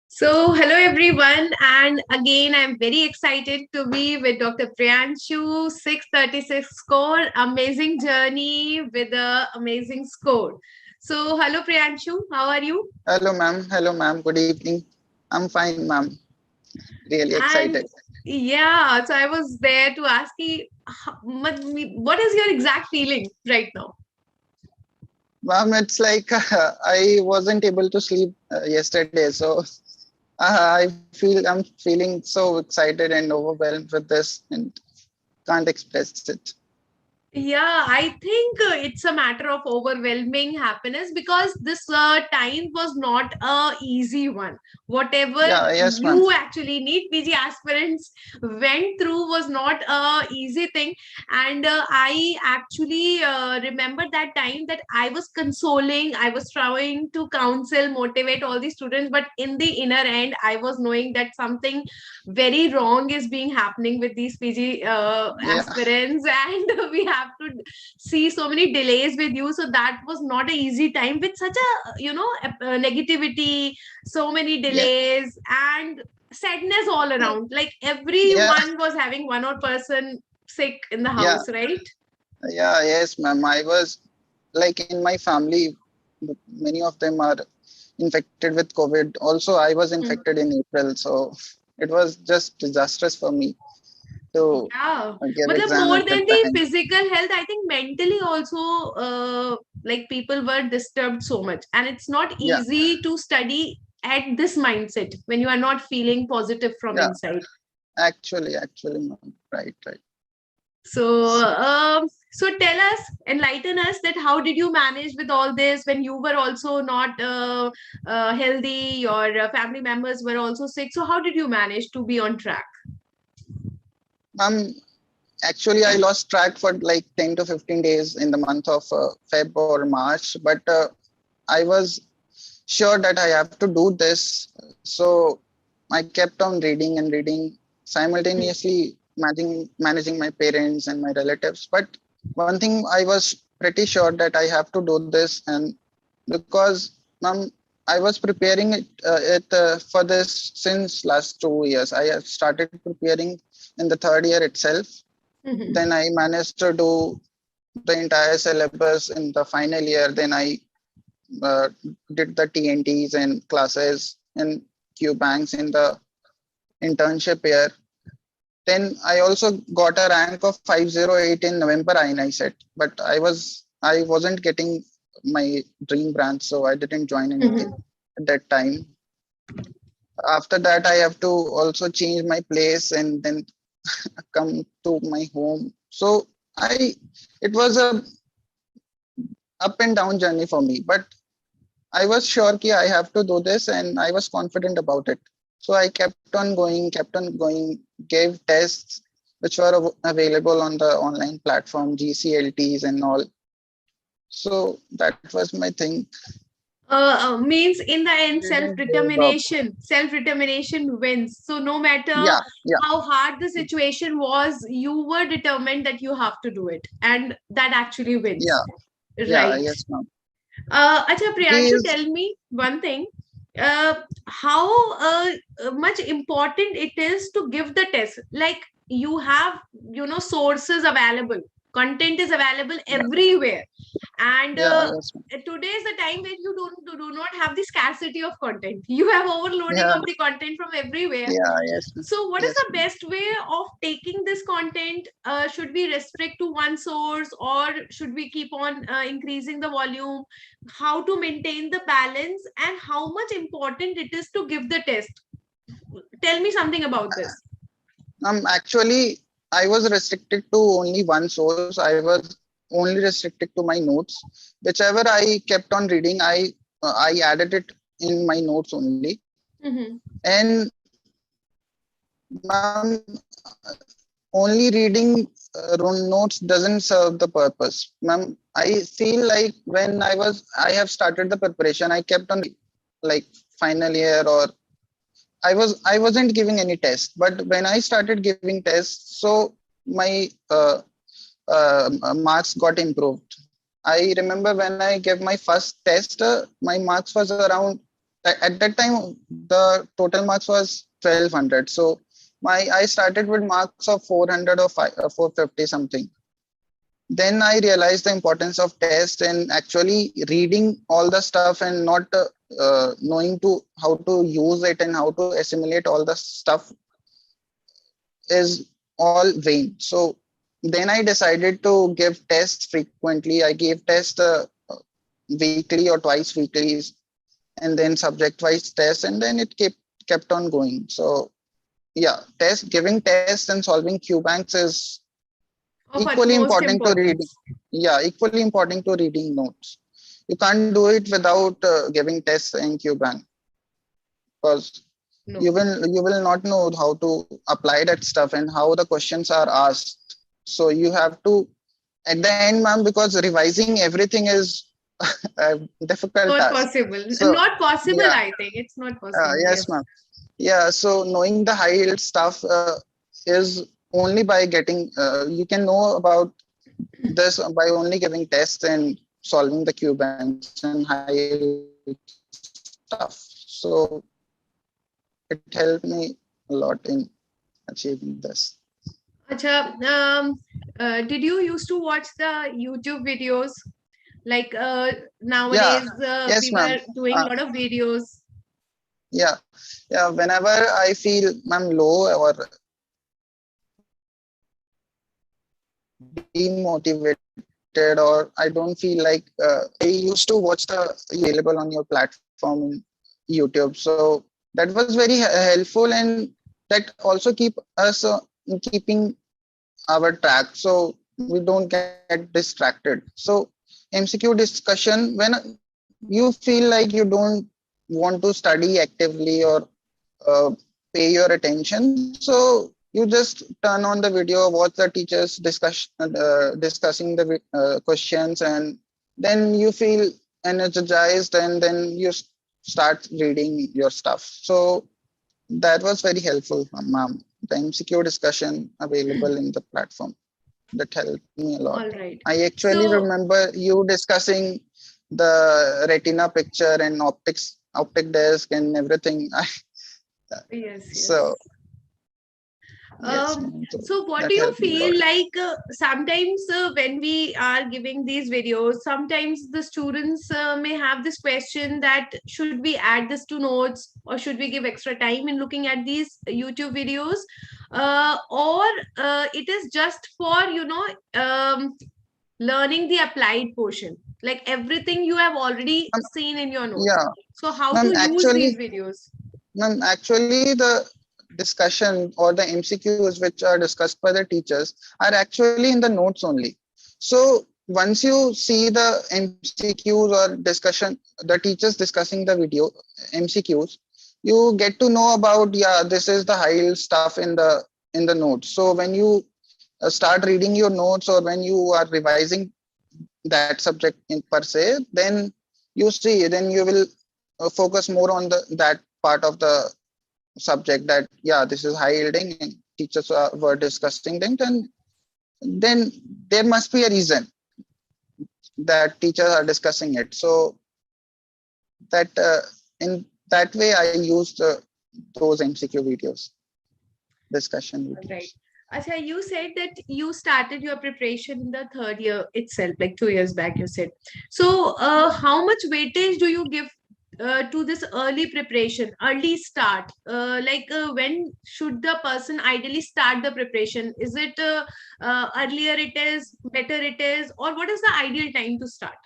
So, hello everyone, and again, I'm very excited to be with Dr. Priyanshu, 636 score, amazing journey with a amazing score. So, hello Priyanshu, how are you? Hello, ma'am. Hello, ma'am. Good evening. I'm fine, ma'am. Really excited. And yeah, so I was there to ask you, what is your exact feeling right now? Ma'am, it's like I wasn't able to sleep yesterday. So I'm feeling so excited and overwhelmed with this and can't express it. Yeah, I think it's a matter of overwhelming happiness because this time was not a easy one. Whatever Yeah, yes, ma'am. you actually NEET PG aspirants went through was not a easy thing, and I actually remember that time that I was consoling, I was trying to counsel, motivate all the students, but in the inner end, I was knowing that something very wrong is being happening with these PG Yeah, aspirants, and we have to see so many delays with you. So that was not an easy time with such a negativity, so many yeah, delays and sadness all yeah, around. Like yeah, everyone was having one or person sick in the yeah, house, right? yeah, yes, ma'am. I was like in my family, many of them are infected with COVID. Also, I was Mhm. infected in April. So it was just disastrous for me to Yeah, give but exam more at that than the time. physical health, I think mentally also, like people were disturbed so much, and it's not Yeah, easy to study at this mindset when you are not feeling positive from yeah. inside. Actually, ma'am. Right, right. So, So, so tell us, enlighten us that how did you manage with all this when you were also not healthy, your family members were also sick. So, how did you manage to be on track? ma'am, actually, I lost track for like 10 to 15 days in the month of Feb or March, but I was sure that I have to do this. So I kept on reading and reading, simultaneously managing my parents and my relatives. But one thing I was pretty sure that I have to do this, and because I was preparing it for this since last 2 years. I have started preparing in the third year itself. Mhm. Then I managed to do the entire syllabus in the final year. Then I uh, did the TNTs and classes and Qbanks in the internship year. Then I also got a rank of 508 in November INI set, but I wasn't getting my dream branch, so I didn't join anything Mhm. at that time. After that, I have to also change my place and then come to my home. So I it was a up and down journey for me, but I was sure ki I have to do this and I was confident about it. So I kept on going, gave tests which were available on the online platform, GCLTs and all. So that was my thing. Means in the end, Didn't give up. self-determination wins. So no matter Yeah, yeah, how hard the situation was, you were determined that you have to do it, and that actually wins, yeah, yeah, right? yes, ma'am. Acha, Priyanshu, These, tell me one thing. How much important it is to give the test? Like you have, sources available, content is available yeah, everywhere, and yeah, yes, ma'am. today is the time when you do not have the scarcity of content. You have overloading Yeah, of the content from everywhere. yeah, yes, ma'am. So, what is Yes, the ma'am. best way of taking this content? Should we restrict to one source, or should we keep on increasing the volume? How to maintain the balance, and how much important it is to give the test? Tell me something about this. Actually, I was restricted to only one source. I was only restricted to my notes. Whichever I kept on reading, I added it in my notes only. Mm-hmm. And ma'am, only reading notes doesn't serve the purpose. Ma'am, I feel like when I have started the preparation, I kept on like final year or I wasn't giving any test, but when I started giving tests, so my marks got improved. I remember when I gave my first test, my marks was around, at that time the total marks was 1200. So I started with marks of 400 or 450 something. Then I realized the importance of test and actually reading all the stuff and not knowing to how to use it and how to assimilate all the stuff is all vain. So then I decided to give tests frequently. I gave tests weekly or twice weekly, and then subject wise tests, and then it kept on going. So yeah, giving tests and solving Qbanks is Of equally utmost important to reading. importance. Yeah, equally important to reading notes. You can't do it without giving tests in Qbank, because No. you will not know how to apply that stuff and how the questions are asked. So you have to, at the end, ma'am, because revising everything is a difficult Not task. possible. So Not possible, yeah, I think. It's not possible. yes, Yes. ma'am. Yeah, so knowing the high yield stuff is only by getting, you can know about this by only giving tests and solving the Q banks and high yield stuff. So it helped me a lot in achieving this. Acha, did you used to watch the YouTube videos? Like Yeah, nowadays, yes, we ma'am. were doing a lot of videos. Yeah, yeah. Whenever I feel I'm low or demotivated or I don't feel like I used to watch the available on your platform in YouTube. So that was very helpful, and that also keep us keeping our track, so we don't get distracted. So MCQ discussion, when you feel like you don't want to study actively or uh, pay your attention, so you just turn on the video, watch the teachers discussing the questions, and then you feel energized, and then you start reading your stuff. So that was very helpful, ma'am. The MCQ discussion available in the platform, that helped me a lot. All right. I actually So, remember you discussing the retina picture and optic disc and everything. yes, So yes. yes, ma'am. So So what do that you helped me a lot. feel like sometimes when we are giving these videos, sometimes the students may have this question that should we add this to notes or should we give extra time in looking at these YouTube videos, or it is just for, learning the applied portion, like everything you have already Um, seen in your notes. yeah, So how ma'am. to use these videos? Actually, the discussion or the MCQs which are discussed by the teachers are actually in the notes only. So once you see the MCQs or discussion, the teachers discussing the video MCQs, you get to know about, yeah, this is the high yield stuff in the notes. So when you start reading your notes or when you are revising that subject in per se, then you see, then you will focus more on the that part of the subject, that yeah, this is high yielding and teachers were discussing things, and then there must be a reason that teachers are discussing it. So that in that way I used those MCQ videos, discussion All right. videos. Acha, you said that you started your preparation in the third year itself, like 2 years back, you said. So, how much weightage do you give to this early preparation, early start? When should the person ideally start the preparation? Is it earlier it is, better it is, or what is the ideal time to start?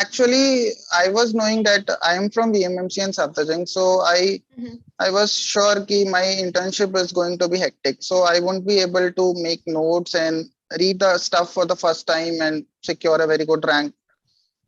Actually, I was knowing that I am from BMMC and Saptajang, so Mhm. I was sure that my internship is going to be hectic, so I won't be able to make notes and read the stuff for the first time and secure a very good rank.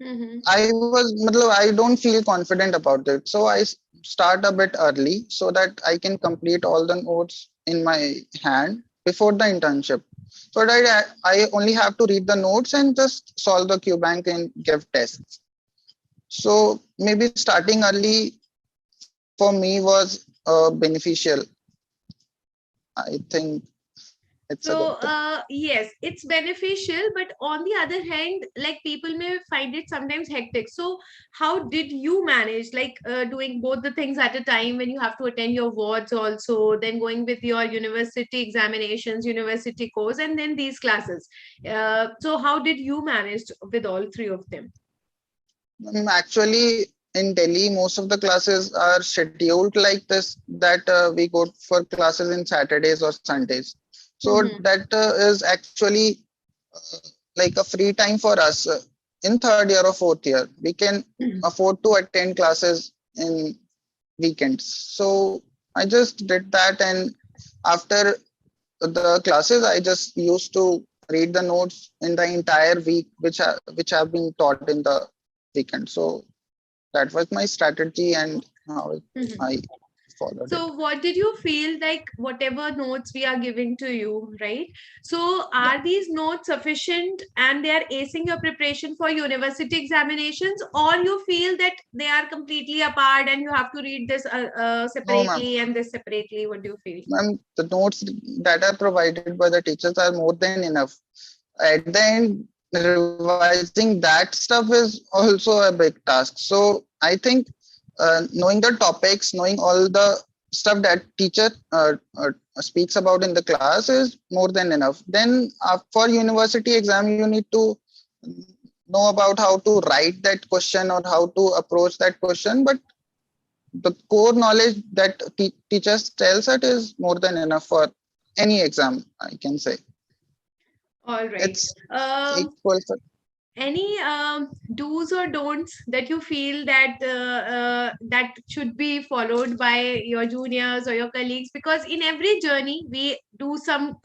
Mhm. I don't feel confident about it, so I start a bit early so that I can complete all the notes in my hand before the internship. So that I only have to read the notes and just solve the Qbank and give tests. So maybe starting early for me was beneficial, I think. It's a good So, thing. yes, it's beneficial, but on the other hand, like people may find it sometimes hectic. So, how did you manage, like doing both the things at a time when you have to attend your wards also, then going with your university examinations, university course, and then these classes? So, how did you manage with all three of them? Actually, in Delhi, most of the classes are scheduled like this, that we go for classes in Saturdays or Sundays. So Mm-hmm. that is actually uh, like a free time for us. In third year or fourth year, we can afford to attend classes in weekends. So I just did that, and after the classes, I just used to read the notes in the entire week, which have been taught in the weekend. So that was my strategy and how I followed it. So, what did you feel like, whatever notes we are giving to you, right? So, Yeah. are these notes sufficient and they are acing your preparation for university examinations, or you feel that they are completely apart and you have to read this No, ma'am. separately and this separately? What do you feel? Ma'am, the notes that are provided by the teachers are more than enough. At the end, revising that stuff is also a big task. So I think knowing the topics, knowing all the stuff that teacher speaks about in the class is more than enough. Then for university exam, you need to know about how to write that question or how to approach that question. But the core knowledge that teachers tells it is more than enough for any exam, I can say. All right. It's Um, equal for. any do's or don'ts that you feel that that should be followed by your juniors or your colleagues, because in every journey we do some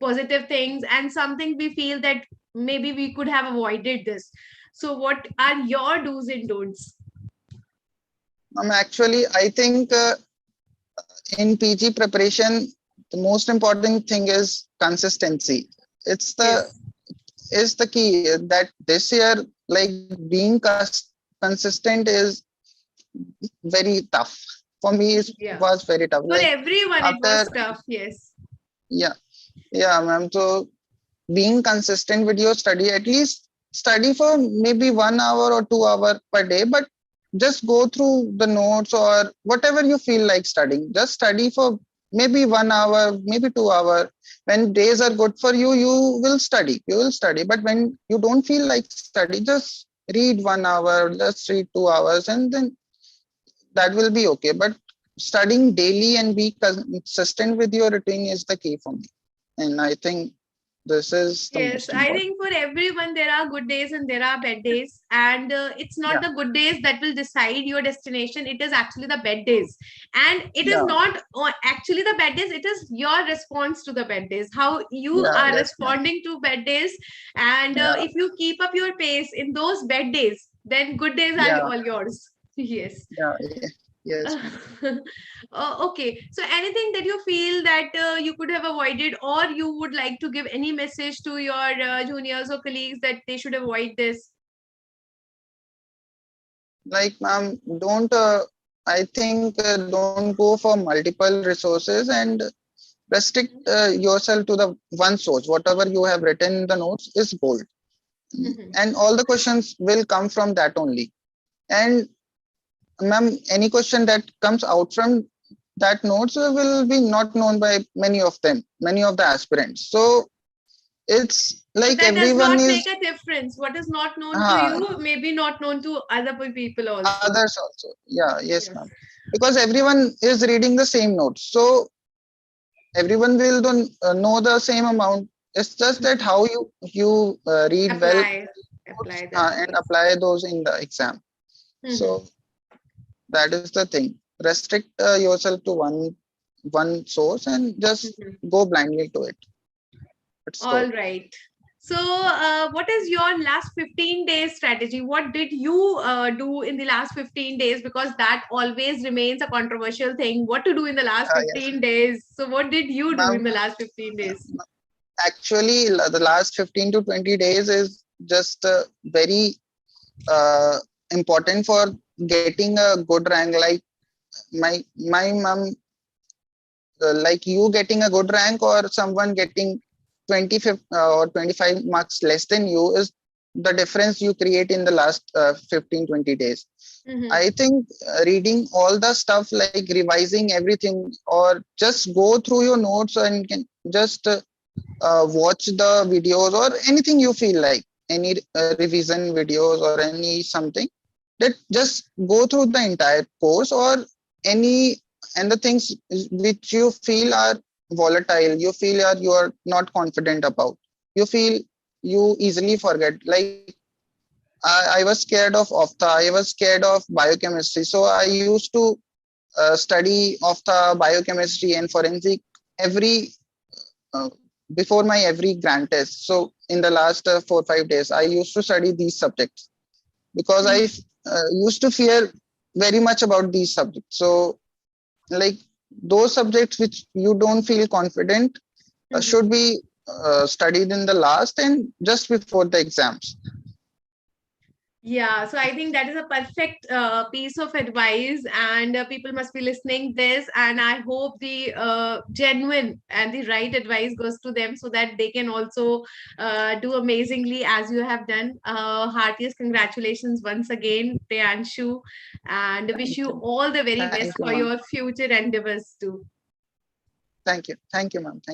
positive things, and something we feel that maybe we could have avoided this. So what are your do's and don'ts? Actually, I think in PG preparation, the most important thing is consistency. It's the Yes. is the key that this year, like being consistent is very tough. For me, it Yeah, was very tough. for Like everyone it after, was tough. Yes. yeah, yeah, ma'am. So being consistent with your study, at least study for maybe 1 hour or 2 hour per day, but just go through the notes or whatever you feel like studying. Just study for maybe 1 hour, maybe 2 hour. When days are good for you, you will study. You will study. But when you don't feel like study, just read 1 hour, just read 2 hours, and then that will be okay. But studying daily and be consistent with your routine is the key for me. And I think this is the Yes, most I important. think for everyone there are good days and there are bad days, and it's not Yeah, the good days that will decide your destination. It is actually the bad days, and it is yeah, not actually the bad days. It is your response to the bad days, how you yeah, are yes, ma'am. responding to bad days, and Yeah, if you keep up your pace in those bad days, then good days are yeah, all yours. Yes. yeah, yes, ma'am. Okay. So anything that you feel that you could have avoided, or you would like to give any message to your juniors or colleagues that they should avoid this? Like, ma'am, don't, I think, don't go for multiple resources and restrict yourself to the one source. Whatever you have written in the notes is gold. Mhm. And all the questions will come from that only. And ma'am, any question that comes out from that notes will be not known by many of them, many of the aspirants. So it's But like that does everyone not make is a difference. What is not known to uh, you may be not known to other people also. others also. Yeah, yes, ma'am. Yes. Because everyone is reading the same notes. So everyone will don't know the same amount. It's just that how you read well Apply the and knowledge. apply those in the exam. Mhm. So that is the thing. Restrict yourself to one source and just Mhm. go blindly to it. It's All good. right. So, what is your last 15 days strategy? What did you do in the last 15 days? Because that always remains a controversial thing. What to do in the last Yes, 15 days? So, what did you do in ma'am. the last 15 days? Actually, the last 15 to 20 days is just very uh, important for getting a good rank. Like my mom like you getting a good rank or someone getting 25 or 25 marks less than you is the difference you create in the last 15-20 days. Mm-hmm. I think reading all the stuff, like revising everything, or just go through your notes and can just watch the videos or anything you feel like, any revision videos or any something, that just go through the entire course, or any, and the things which you feel are volatile, you feel you are not confident about, you feel you easily forget. Like I was scared of ophtha, I was scared of biochemistry, so I used to study ophtha, biochemistry, and forensic every uh, before my every grant test. So in the last 4 5 days, I used to study these subjects because I used to fear very much about these subjects. So like those subjects which you don't feel confident Mm-hmm. should be studied in the last and just before the exams. Yeah, so I think that is a perfect piece of advice, and people must be listening this. And I hope the genuine and the right advice goes to them, so that they can also do amazingly as you have done. Heartiest congratulations once again, Priyanshu, and wish Thank you you. all the very Thank best you, for ma'am. your future endeavors too. Thank you. Thank you, ma'am. Thank you.